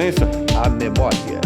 Excelência, a memória.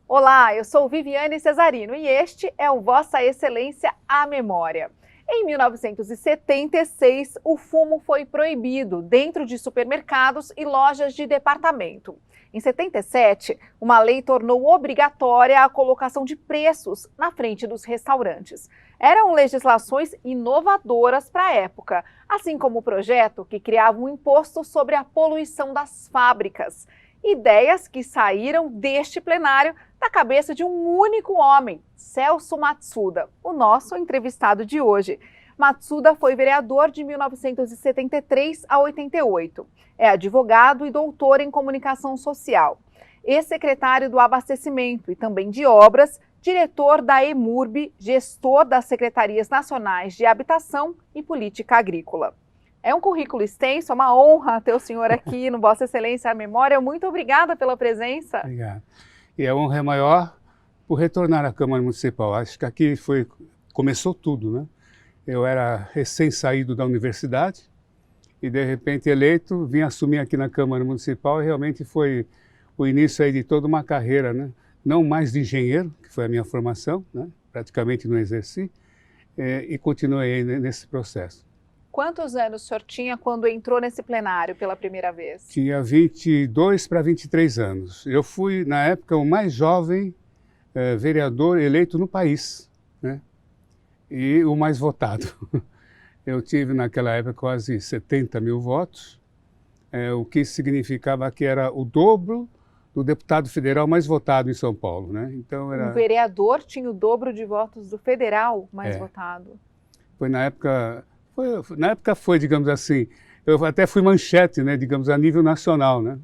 Olá, eu sou Viviane Cesarino e este é o Vossa Excelência, a memória. Em 1976, o fumo foi proibido dentro de supermercados e lojas de departamento. Em 77, uma lei tornou obrigatória a colocação de preços na frente dos restaurantes. Eram legislações inovadoras para a época, assim como o projeto que criava um imposto sobre a poluição das fábricas. Ideias que saíram deste plenário da cabeça de um único homem, Celso Matsuda, o nosso entrevistado de hoje. Matsuda foi vereador de 1973 a 88. É advogado e doutor em comunicação social. Ex-secretário do Abastecimento e também de Obras, diretor da EMURB, gestor das Secretarias Nacionais de Habitação e Política Agrícola. É um currículo extenso, é uma honra ter o senhor aqui no Vossa Excelência a Memória. Muito obrigada pela presença. Obrigado. E a honra é maior por retornar à Câmara Municipal. Acho que aqui começou tudo, né? Eu era recém-saído da universidade e, de repente, eleito, vim assumir aqui na Câmara Municipal e realmente foi o início aí de toda uma carreira, né? Não mais de engenheiro, que foi a minha formação, né? Praticamente não exerci, e continuei aí nesse processo. Quantos anos o senhor tinha quando entrou nesse plenário pela primeira vez? Tinha 22 para 23 anos. Eu fui, na época, o mais jovem vereador eleito no país, né? E o mais votado. Eu tive, naquela época, quase 70 mil votos, o que significava que era o dobro do deputado federal mais votado em São Paulo, né? Então, Um vereador tinha o dobro de votos do federal mais votado. Foi na época... foi, digamos assim, eu até fui manchete, né, digamos, a nível nacional, né,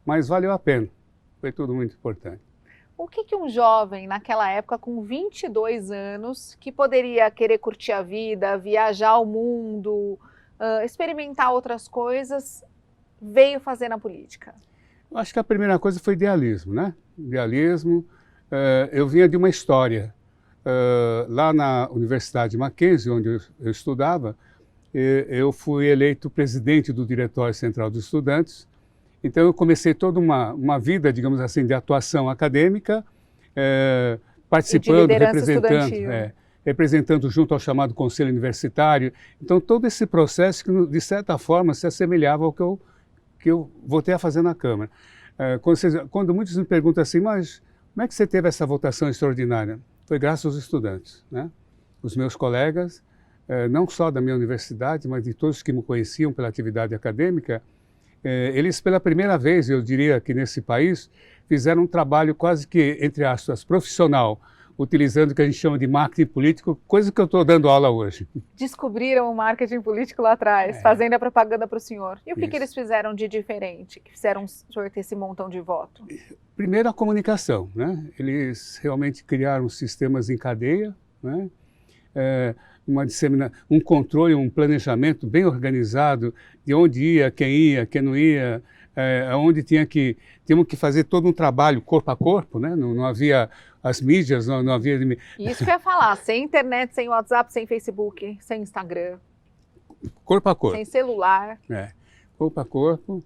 mas valeu a pena, foi tudo muito importante. O que um jovem naquela época com 22 anos, que poderia querer curtir a vida, viajar ao mundo, experimentar outras coisas, veio fazer na política? Eu acho que a primeira coisa foi idealismo, né, idealismo. Eu vinha de uma história, lá na Universidade Mackenzie, onde eu estudava. Eu fui eleito presidente do Diretório Central dos Estudantes, então eu comecei toda uma vida, digamos assim, de atuação acadêmica, participando, representando junto ao chamado Conselho Universitário. Então todo esse processo que, de certa forma, se assemelhava ao que eu voltei a fazer na Câmara. Quando muitos me perguntam assim, mas como é que você teve essa votação extraordinária? Foi graças aos estudantes, né? Os meus colegas, não só da minha universidade, mas de todos que me conheciam pela atividade acadêmica, eles pela primeira vez, eu diria que nesse país, fizeram um trabalho quase que, entre aspas, profissional, utilizando o que a gente chama de marketing político, coisa que eu estou dando aula hoje. Descobriram o marketing político lá atrás, fazendo a propaganda para o senhor. E o que eles fizeram de diferente, que fizeram o senhor ter esse montão de voto? Primeiro, a comunicação, né? Eles realmente criaram sistemas em cadeia, né? Um controle, um planejamento bem organizado de onde ia, quem não ia, onde tínhamos que fazer todo um trabalho corpo a corpo, né? Não havia as mídias, não havia... Isso que eu ia falar, sem internet, sem WhatsApp, sem Facebook, sem Instagram. Corpo a corpo. Sem celular. Corpo a corpo.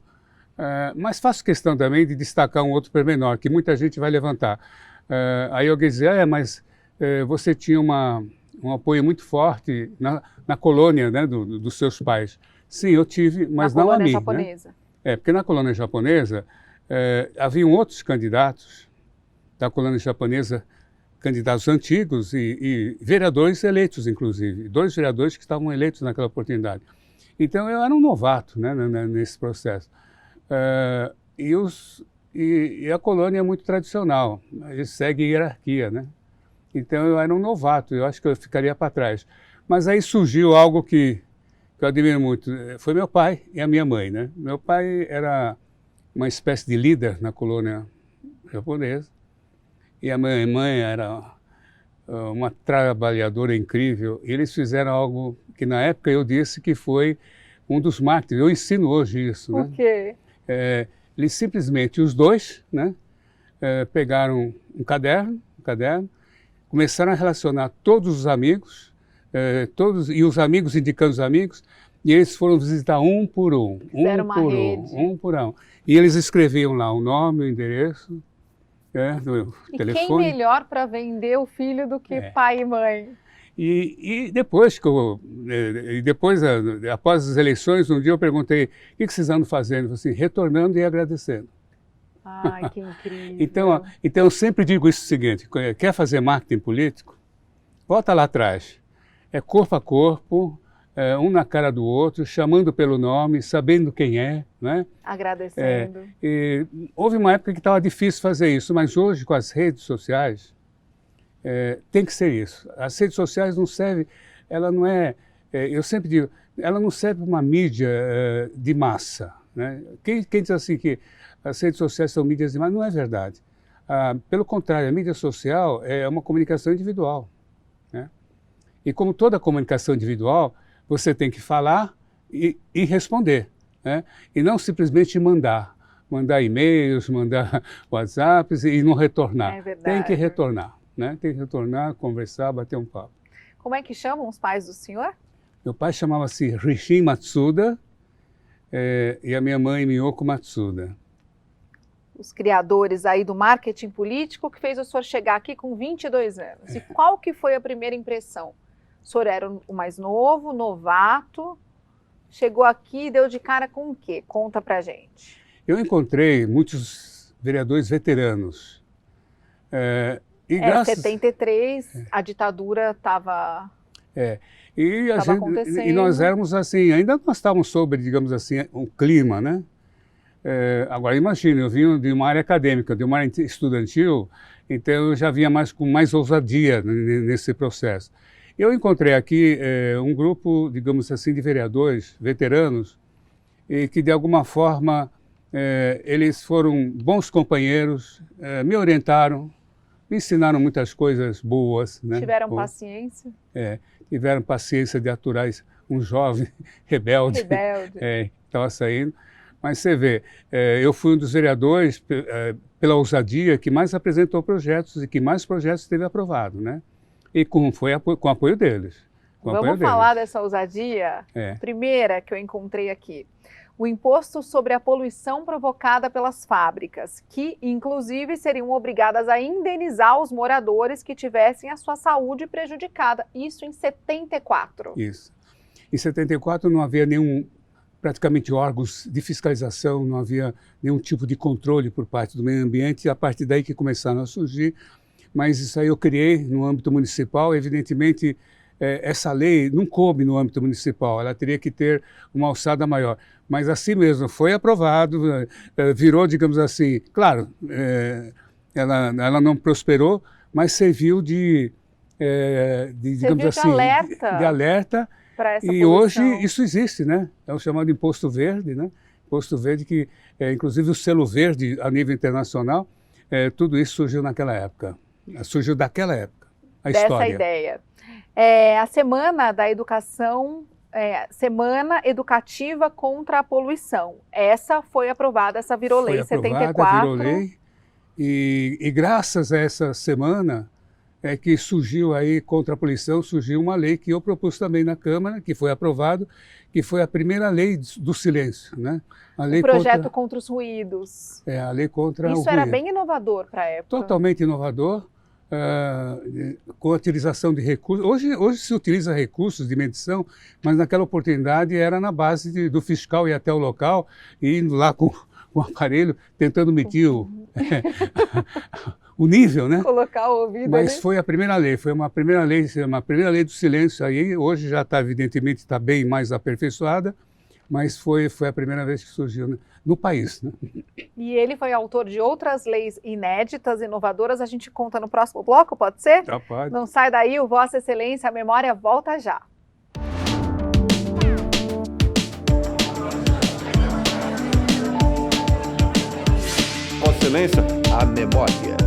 Mas faço questão também de destacar um outro pormenor, que muita gente vai levantar. Aí alguém diz, mas você tinha um apoio muito forte na colônia, né, dos seus pais. Sim, eu tive, mas não a mim. Na colônia japonesa. Né? Porque na colônia japonesa haviam outros candidatos da colônia japonesa, candidatos antigos e vereadores eleitos, inclusive. 2 vereadores que estavam eleitos naquela oportunidade. Então eu era um novato, né, nesse processo. E a colônia é muito tradicional, eles seguem hierarquia, né? Então eu era um novato, eu acho que eu ficaria para trás. Mas aí surgiu algo que eu admiro muito, foi meu pai e a minha mãe, né? Meu pai era uma espécie de líder na colônia japonesa e a minha mãe era uma trabalhadora incrível. E eles fizeram algo que na época eu disse que foi um dos marketing, eu ensino hoje isso, né? O quê? Eles simplesmente, os dois, né, pegaram um caderno, começaram a relacionar todos os amigos, e os amigos indicando os amigos, E eles foram visitar um por um, Fizeram uma rede. um por um. E eles escreviam lá o nome, o endereço, do E telefone. quem melhor para vender o filho do que pai e mãe? E depois, após as eleições, um dia eu perguntei, o que vocês andam fazendo? Assim, retornando e agradecendo. Ai, que incrível. Então eu sempre digo isso o seguinte, quer fazer marketing político? Volta lá atrás. É corpo a corpo, um na cara do outro, chamando pelo nome, sabendo quem é, né? Agradecendo. E houve uma época que estava difícil fazer isso, mas hoje com as redes sociais, tem que ser isso. As redes sociais não servem, ela não é, eu sempre digo, ela não serve para uma mídia de massa, né? Quem diz assim que as redes sociais são mídias de massa, não é verdade. Pelo contrário, a mídia social é uma comunicação individual, né? E como toda comunicação individual, você tem que falar e responder, né? E não simplesmente mandar e-mails, mandar WhatsApps e não retornar. É verdade. Tem que retornar, né? Tem que retornar, conversar, bater um papo. Como é que chamam os pais do senhor? Meu pai chamava-se Rishin Matsuda e a minha mãe Miyoko Matsuda. Os criadores aí do marketing político que fez o senhor chegar aqui com 22 anos. E qual que foi a primeira impressão? O senhor era o mais novo, novato, chegou aqui e deu de cara com o quê? Conta pra gente. Eu encontrei muitos vereadores veteranos. Graças... 73, a ditadura estava acontecendo. E nós éramos assim, ainda nós estávamos sobre, digamos assim, um clima, né? Agora imagine, eu vim de uma área acadêmica, de uma área estudantil, então eu já vinha com mais ousadia nesse processo. Eu encontrei aqui um grupo, digamos assim, de vereadores veteranos e que de alguma forma eles foram bons companheiros, me orientaram, me ensinaram muitas coisas boas, né? Tiveram paciência? Tiveram paciência de aturar um jovem rebelde. Estava saindo. Mas você vê, eu fui um dos vereadores, pela ousadia, que mais apresentou projetos e que mais projetos teve aprovado, né? E com apoio deles. Vamos falar dessa ousadia? Primeira que eu encontrei aqui. O imposto sobre a poluição provocada pelas fábricas, que inclusive seriam obrigadas a indenizar os moradores que tivessem a sua saúde prejudicada. Isso em 74. Isso. Em 74 não havia praticamente órgãos de fiscalização, não havia nenhum tipo de controle por parte do meio ambiente, e a partir daí que começaram a surgir. Mas isso aí eu criei no âmbito municipal. Evidentemente, essa lei não coube no âmbito municipal, ela teria que ter uma alçada maior. Mas assim mesmo, foi aprovado, virou, digamos assim, claro, ela não prosperou, mas serviu digamos assim, de alerta. E hoje isso existe, né? É o chamado imposto verde, né? Imposto verde que, inclusive o selo verde a nível internacional, tudo isso surgiu naquela época. Surgiu daquela época, a história. Dessa ideia. A Semana da Educação, Semana Educativa contra a Poluição. Essa foi aprovada, essa virou lei em 74. Virou lei. E graças a essa semana que surgiu aí contra a poluição, surgiu uma lei que eu propus também na Câmara, que foi aprovado, que foi a primeira lei do silêncio, né? A lei o projeto contra os ruídos. A lei contra o ruído. Isso era bem inovador para a época. Totalmente inovador, com a utilização de recursos. Hoje se utiliza recursos de medição, mas naquela oportunidade era na base do fiscal ir até o local e indo lá com o aparelho, tentando medir o nível, né? Colocar o ouvido. Mas foi a primeira lei, foi uma primeira lei do silêncio aí. Hoje já está, evidentemente, está bem mais aperfeiçoada, mas foi a primeira vez que surgiu no país, né? E ele foi autor de outras leis inéditas, inovadoras. A gente conta no próximo bloco, pode ser? Tá, pode. Não sai daí, o Vossa Excelência, a memória volta já. Vossa Excelência, a memória.